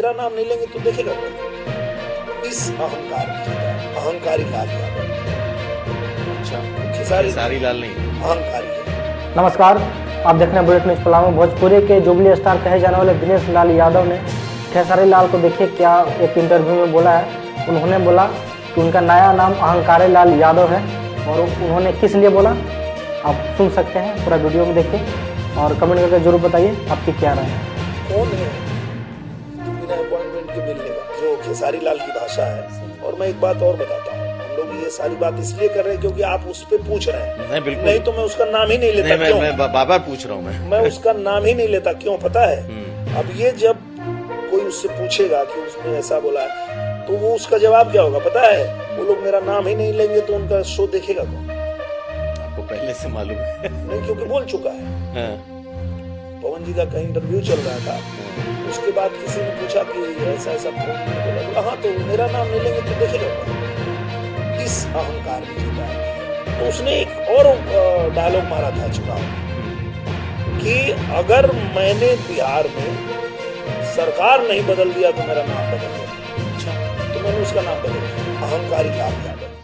मेरा नाम नहीं लेंगे तो देखेगा कौन? इस अहंकार की जीता, अहंकारी लाल यादव। अच्छा, खेसारी लाल नहीं, अहंकारी है। नमस्कार, आप देख रहे हैं बुलेट न्यूज़ पलामू। भोजपुरी के जुबली स्टार कहे जाने वाले दिनेश लाल यादव ने खेसारी लाल को देखिए क्या एक इंटरव्यू में बोला है। उन्होंने बोला कि उनका नया नाम अहंकारी लाल यादव है और उन्होंने किस लिए बोला आप सुन सकते हैं, पूरा वीडियो में देखिए और कमेंट करके जरूर बताइए आपकी क्या राय है। कौन है बिना अपॉइंटमेंट के मिलने का, जो खेसारी लाल की भाषा है। और मैं एक बात और बताता हूँ, हम लोग ये सारी बात इसलिए कर रहे हैं क्योंकि आप उस पर पूछ रहे हैं। नहीं बिल्कुल नहीं तो मैं उसका नाम ही नहीं लेता। नहीं, मैं बार-बार पूछ रहा हूँ मैं उसका नाम ही नहीं लेता। क्यों पता है? अब ये जब कोई उससे पूछेगा कि उसने ऐसा बोला है तो वो उसका जवाब क्या होगा पता है? वो लोग मेरा नाम ही नहीं लेंगे तो उनका शो देखेगा कौन? आपको पहले से मालूम है? नहीं, क्योंकि बोल चुका है। हाँ। पवन जी का कहीं इंटरव्यू चल रहा था, उसके बाद किसी ने पूछा कि ऐसा ऐसा बोला, हाँ तो मेरा नाम नहीं लेंगे तो देखेगा कौन? इस अहंकार की जीता है। तो उसने एक और डायलॉग मारा था चुनाव कि अगर मैंने बिहार में सरकार नहीं बदल दिया तो मेरा नाम बदल दिया। अच्छा, तो मैंने उसका नाम बदल दिया, अहंकारी लाल यादव।